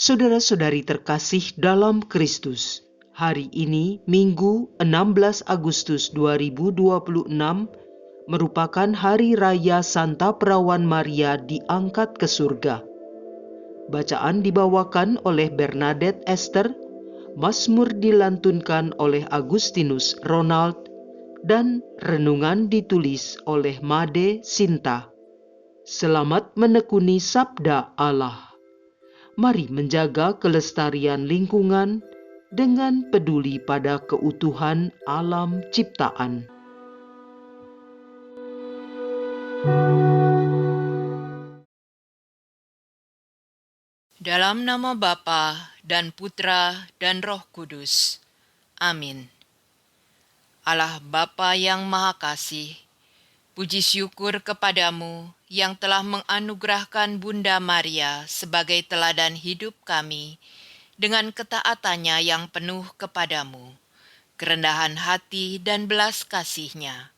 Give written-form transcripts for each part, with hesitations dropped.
Saudara-saudari terkasih dalam Kristus, hari ini Minggu 16 Agustus 2026 merupakan Hari Raya Santa Perawan Maria diangkat ke surga. Bacaan dibawakan oleh Bernadette Esther, Mazmur dilantunkan oleh Agustinus Ronald, dan renungan ditulis oleh Made Sinta. Selamat menekuni sabda Allah. Mari menjaga kelestarian lingkungan dengan peduli pada keutuhan alam ciptaan. Dalam nama Bapa dan Putra dan Roh Kudus. Amin. Allah Bapa yang Maha Kasih, puji syukur kepadamu yang telah menganugerahkan Bunda Maria sebagai teladan hidup kami dengan ketaatannya yang penuh kepadamu, kerendahan hati dan belas kasih-Nya.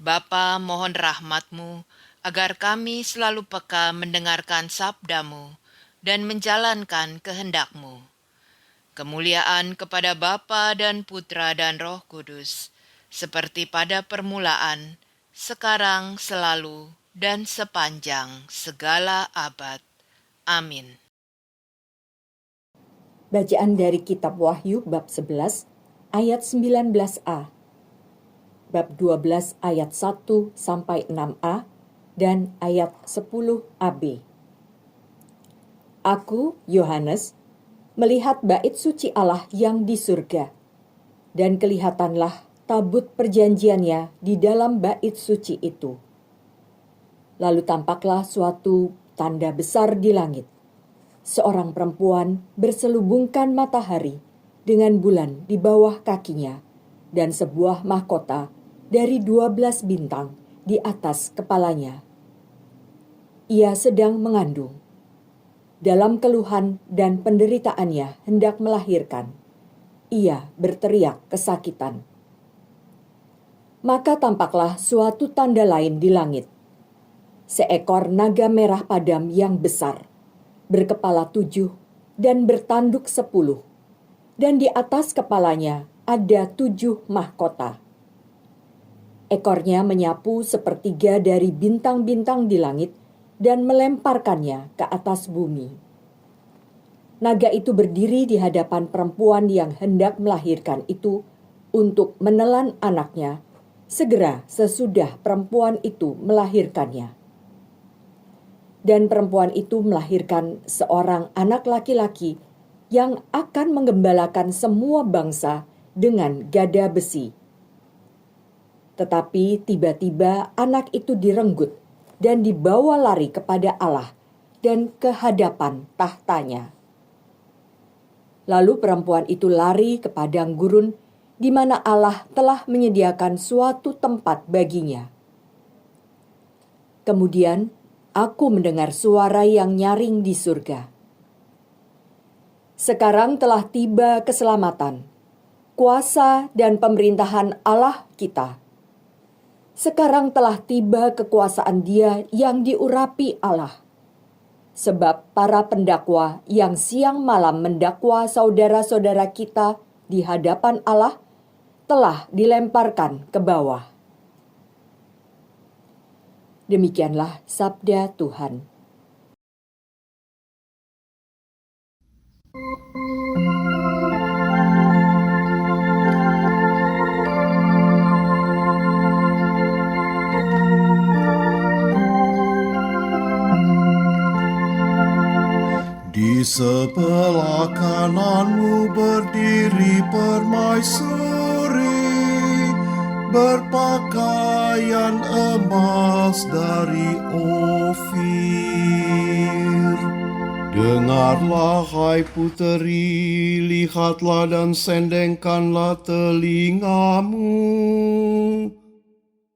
Bapa, mohon rahmat-Mu agar kami selalu peka mendengarkan sabda-Mu dan menjalankan kehendak-Mu. Kemuliaan kepada Bapa dan Putra dan Roh Kudus, seperti pada permulaan, sekarang, selalu, dan sepanjang segala abad. Amin. Bacaan dari Kitab Wahyu bab 11 ayat 19a, bab 12 ayat 1 sampai 6a, dan ayat 10ab. Aku, Yohanes, melihat bait suci Allah yang di surga, dan kelihatanlah tabut perjanjiannya di dalam bait suci itu. Lalu tampaklah suatu tanda besar di langit. Seorang perempuan berselubungkan matahari dengan bulan di bawah kakinya, dan sebuah mahkota dari 12 bintang di atas kepalanya. Ia sedang mengandung. Dalam keluhan dan penderitaannya hendak melahirkan, ia berteriak kesakitan. Maka tampaklah suatu tanda lain di langit. Seekor naga merah padam yang besar, berkepala 7 dan bertanduk 10, dan di atas kepalanya ada 7 mahkota. Ekornya menyapu sepertiga dari bintang-bintang di langit dan melemparkannya ke atas bumi. Naga itu berdiri di hadapan perempuan yang hendak melahirkan itu untuk menelan anaknya segera sesudah perempuan itu melahirkannya. Dan perempuan itu melahirkan seorang anak laki-laki yang akan menggembalakan semua bangsa dengan gada besi. Tetapi tiba-tiba anak itu direnggut dan dibawa lari kepada Allah dan ke hadapan tahtanya. Lalu perempuan itu lari ke padang gurun di mana Allah telah menyediakan suatu tempat baginya. Kemudian aku mendengar suara yang nyaring di surga. Sekarang telah tiba keselamatan, kuasa dan pemerintahan Allah kita. Sekarang telah tiba kekuasaan Dia yang diurapi Allah. Sebab para pendakwa yang siang malam mendakwa saudara-saudara kita di hadapan Allah telah dilemparkan ke bawah. Demikianlah sabda Tuhan. Di sebelah kananmu berdiri permaisuri, berpakaian emas dari Ofir. Dengarlah hai puteri, lihatlah dan sendengkanlah telingamu.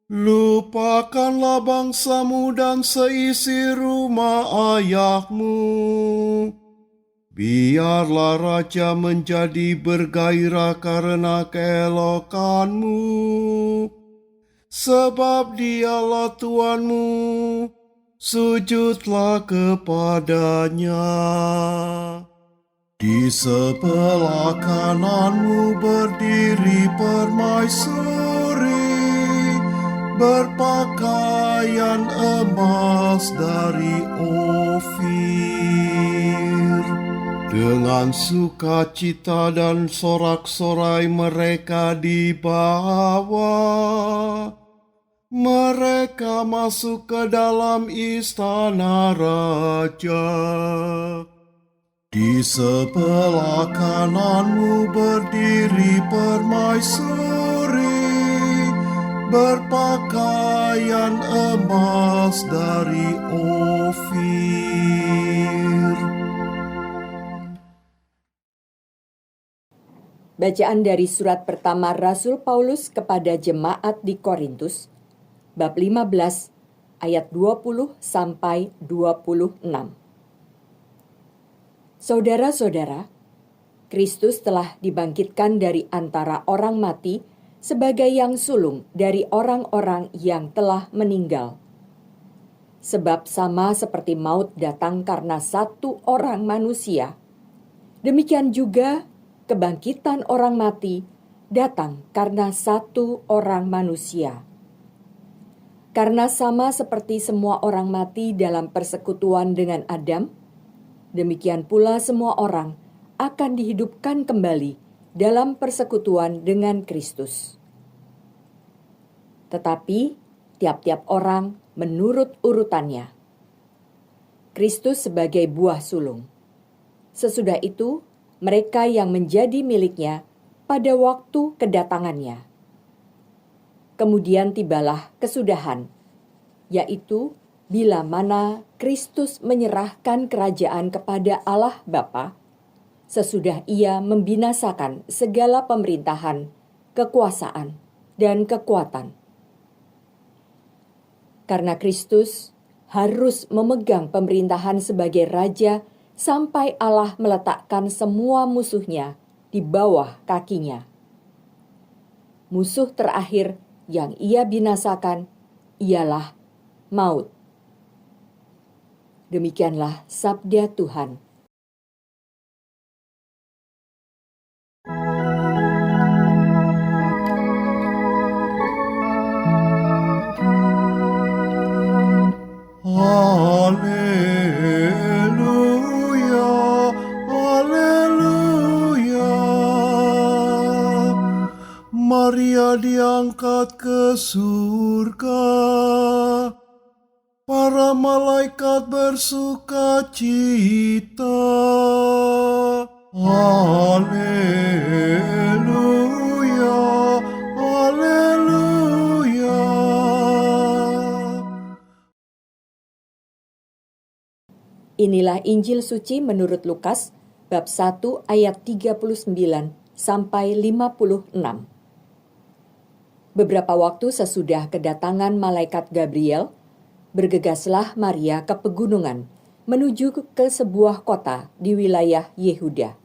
Lupakanlah bangsamu dan seisi rumah ayahmu. Biarlah raja menjadi bergairah karena keelokanmu, sebab dialah Tuanmu, sujudlah kepadanya. Di sebelah kananmu berdiri permaisuri, berpakaian emas dari Ofir. Dengan sukacita dan sorak-sorai mereka dibawa. Mereka masuk ke dalam istana raja. Di sebelah kananmu berdiri permaisuri, berpakaian emas dari Ofir. Bacaan dari surat pertama Rasul Paulus kepada jemaat di Korintus, bab 15, ayat 20 sampai 26. Saudara-saudara, Kristus telah dibangkitkan dari antara orang mati sebagai yang sulung dari orang-orang yang telah meninggal. Sebab sama seperti maut datang karena satu orang manusia, demikian juga kebangkitan orang mati datang karena satu orang manusia. Karena sama seperti semua orang mati dalam persekutuan dengan Adam, demikian pula semua orang akan dihidupkan kembali dalam persekutuan dengan Kristus. Tetapi tiap-tiap orang menurut urutannya. Kristus sebagai buah sulung. Sesudah itu, mereka yang menjadi miliknya pada waktu kedatangannya. Kemudian tibalah kesudahan, yaitu bila mana Kristus menyerahkan kerajaan kepada Allah Bapa, sesudah ia membinasakan segala pemerintahan, kekuasaan, dan kekuatan. Karena Kristus harus memegang pemerintahan sebagai Raja sampai Allah meletakkan semua musuhnya di bawah kakinya. Musuh terakhir yang ia binasakan ialah maut. Demikianlah sabda Tuhan. Haleluya, haleluya. Maria diangkat ke surga. Para malaikat bersuka cita. Haleluya, haleluya. Inilah Injil suci menurut Lukas, bab 1 ayat 39 sampai 56. Beberapa waktu sesudah kedatangan malaikat Gabriel, bergegaslah Maria ke pegunungan, menuju ke sebuah kota di wilayah Yehuda.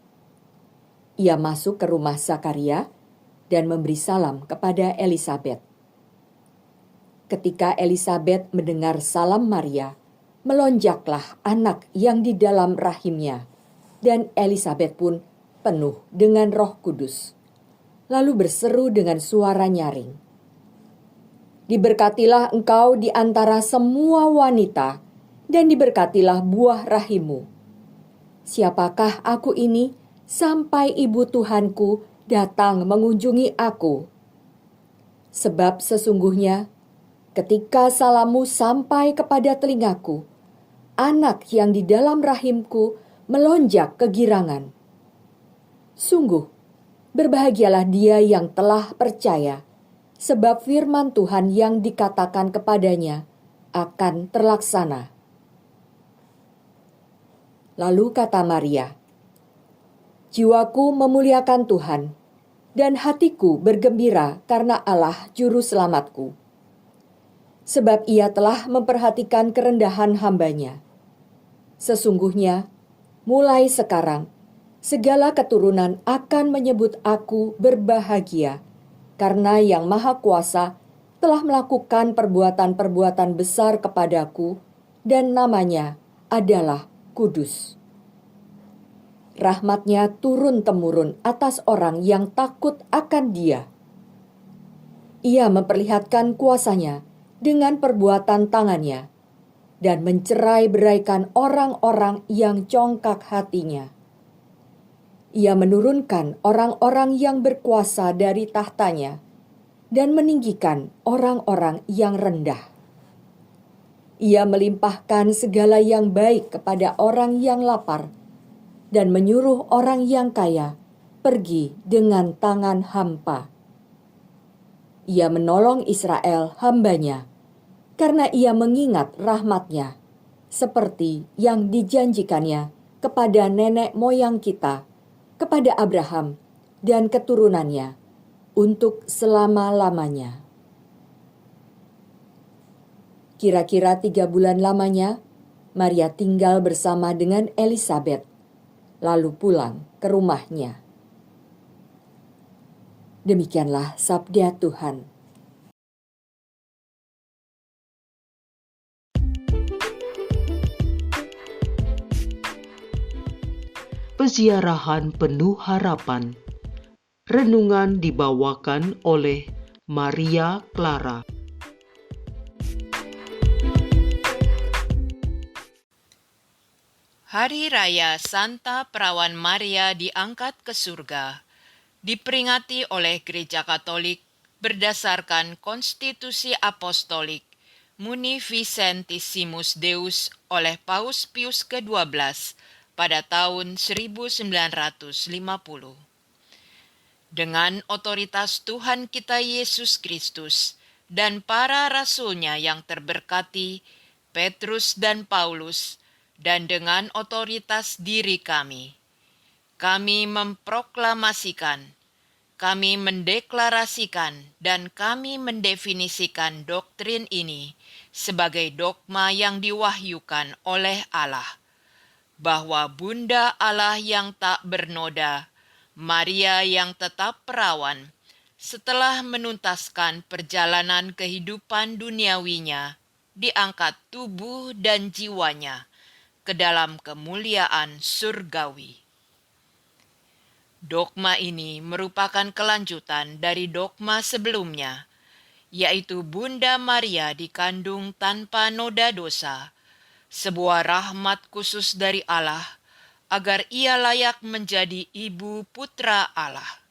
Ia masuk ke rumah Zakaria dan memberi salam kepada Elisabet. Ketika Elisabet mendengar salam Maria, melonjaklah anak yang di dalam rahimnya, dan Elisabet pun penuh dengan Roh Kudus. Lalu berseru dengan suara nyaring, "Diberkatilah engkau di antara semua wanita, dan diberkatilah buah rahimmu. Siapakah aku ini sampai ibu Tuhanku datang mengunjungi aku? Sebab sesungguhnya ketika salammu sampai kepada telingaku, anak yang di dalam rahimku melonjak kegirangan. Sungguh, berbahagialah dia yang telah percaya, sebab firman Tuhan yang dikatakan kepadanya akan terlaksana." Lalu kata Maria, "Jiwaku memuliakan Tuhan, dan hatiku bergembira karena Allah Juru Selamatku. Sebab ia telah memperhatikan kerendahan hamba-Nya. Sesungguhnya, mulai sekarang, segala keturunan akan menyebut aku berbahagia, karena Yang Maha Kuasa telah melakukan perbuatan-perbuatan besar kepadaku dan namanya adalah Kudus. Rahmat-Nya turun-temurun atas orang yang takut akan Dia. Ia memperlihatkan kuasa-Nya dengan perbuatan tangan-Nya dan mencerai-beraikan orang-orang yang congkak hatinya. Ia menurunkan orang-orang yang berkuasa dari tahtanya dan meninggikan orang-orang yang rendah. Ia melimpahkan segala yang baik kepada orang yang lapar dan menyuruh orang yang kaya pergi dengan tangan hampa. Ia menolong Israel hamba-Nya, karena ia mengingat rahmat-Nya, seperti yang dijanjikannya kepada nenek moyang kita, kepada Abraham dan keturunannya, untuk selama-lamanya. Kira-kira 3 bulan lamanya, Maria tinggal bersama dengan Elisabet, lalu pulang ke rumahnya. Demikianlah sabda Tuhan. Peziarahan penuh harapan. Renungan dibawakan oleh Maria Clara. Hari Raya Santa Perawan Maria diangkat ke surga diperingati oleh Gereja Katolik berdasarkan Konstitusi Apostolik Munificentissimus Deus oleh Paus Pius ke-12 pada tahun 1950. Dengan otoritas Tuhan kita Yesus Kristus dan para rasulnya yang terberkati, Petrus dan Paulus, dan dengan otoritas diri kami memproklamasikan, kami mendeklarasikan, dan kami mendefinisikan doktrin ini sebagai dogma yang diwahyukan oleh Allah, bahwa Bunda Allah yang tak bernoda, Maria yang tetap perawan, setelah menuntaskan perjalanan kehidupan duniawinya, diangkat tubuh dan jiwanya ke dalam kemuliaan surgawi. Dogma ini merupakan kelanjutan dari dogma sebelumnya, yaitu Bunda Maria dikandung tanpa noda dosa, sebuah rahmat khusus dari Allah, agar ia layak menjadi ibu putra Allah.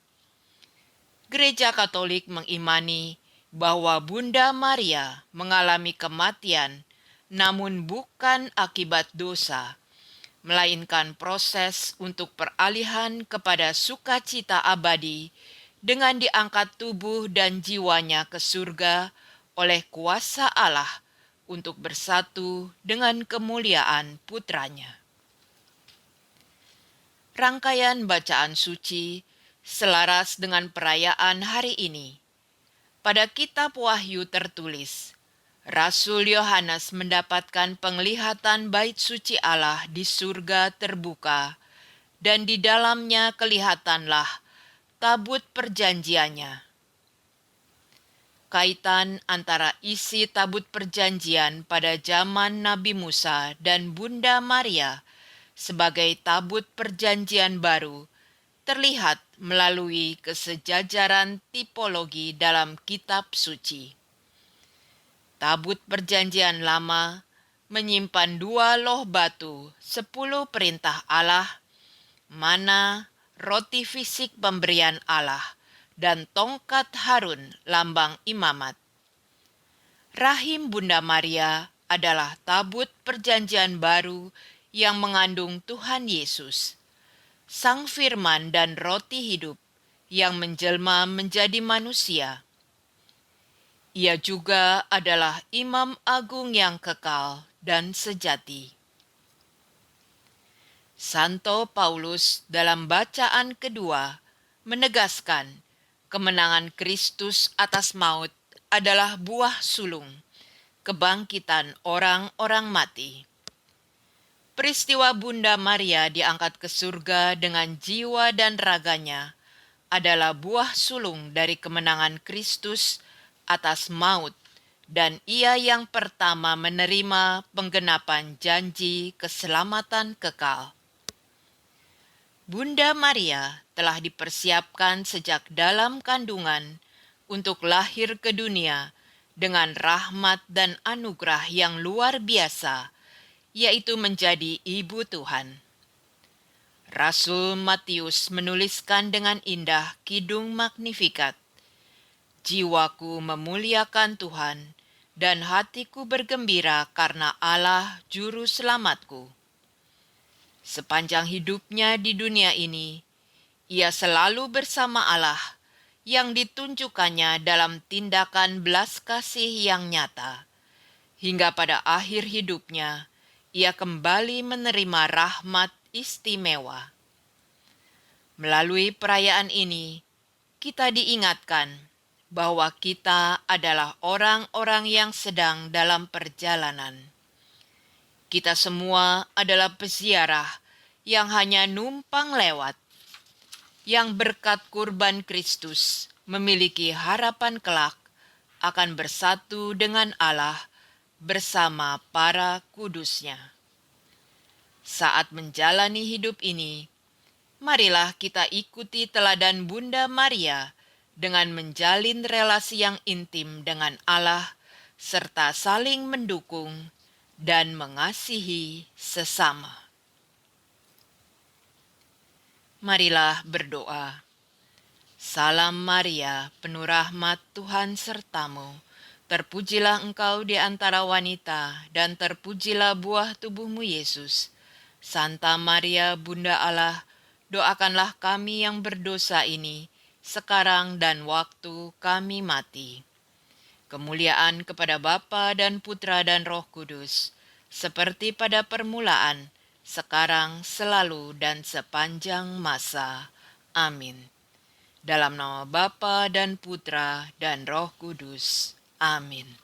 Gereja Katolik mengimani bahwa Bunda Maria mengalami kematian, namun bukan akibat dosa, melainkan proses untuk peralihan kepada sukacita abadi dengan diangkat tubuh dan jiwanya ke surga oleh kuasa Allah untuk bersatu dengan kemuliaan putranya. Rangkaian bacaan suci selaras dengan perayaan hari ini. Pada kitab Wahyu tertulis, Rasul Yohanes mendapatkan penglihatan bait suci Allah di surga terbuka, dan di dalamnya kelihatanlah tabut perjanjiannya. Kaitan antara isi tabut perjanjian pada zaman Nabi Musa dan Bunda Maria sebagai tabut perjanjian baru terlihat melalui kesejajaran tipologi dalam kitab suci. Tabut perjanjian lama menyimpan 2 loh batu, 10 perintah Allah, mana, roti fisik pemberian Allah, dan tongkat Harun lambang imamat. Rahim Bunda Maria adalah tabut perjanjian baru yang mengandung Tuhan Yesus, Sang Firman dan roti hidup yang menjelma menjadi manusia. Ia juga adalah Imam Agung yang kekal dan sejati. Santo Paulus dalam bacaan kedua menegaskan kemenangan Kristus atas maut adalah buah sulung, kebangkitan orang-orang mati. Peristiwa Bunda Maria diangkat ke surga dengan jiwa dan raganya adalah buah sulung dari kemenangan Kristus atas maut dan ia yang pertama menerima penggenapan janji keselamatan kekal. Bunda Maria telah dipersiapkan sejak dalam kandungan untuk lahir ke dunia dengan rahmat dan anugerah yang luar biasa, yaitu menjadi Ibu Tuhan. Rasul Matius menuliskan dengan indah kidung Magnificat, "Jiwaku memuliakan Tuhan, dan hatiku bergembira karena Allah Juru Selamatku." Sepanjang hidupnya di dunia ini, ia selalu bersama Allah yang ditunjukkannya dalam tindakan belas kasih yang nyata. Hingga pada akhir hidupnya, ia kembali menerima rahmat istimewa. Melalui perayaan ini, kita diingatkan bahwa kita adalah orang-orang yang sedang dalam perjalanan. Kita semua adalah peziarah yang hanya numpang lewat, yang berkat kurban Kristus memiliki harapan kelak akan bersatu dengan Allah bersama para kudusnya. Saat menjalani hidup ini, marilah kita ikuti teladan Bunda Maria dengan menjalin relasi yang intim dengan Allah serta saling mendukung dan mengasihi sesama. Marilah berdoa. Salam Maria, penuh rahmat, Tuhan sertamu. Terpujilah engkau di antara wanita, dan terpujilah buah tubuhmu Yesus. Santa Maria, Bunda Allah, doakanlah kami yang berdosa ini, sekarang dan waktu kami mati. Kemuliaan kepada Bapa dan Putra dan Roh Kudus, seperti pada permulaan, sekarang, selalu, dan sepanjang masa. Amin. Dalam nama Bapa dan Putra dan Roh Kudus. Amin.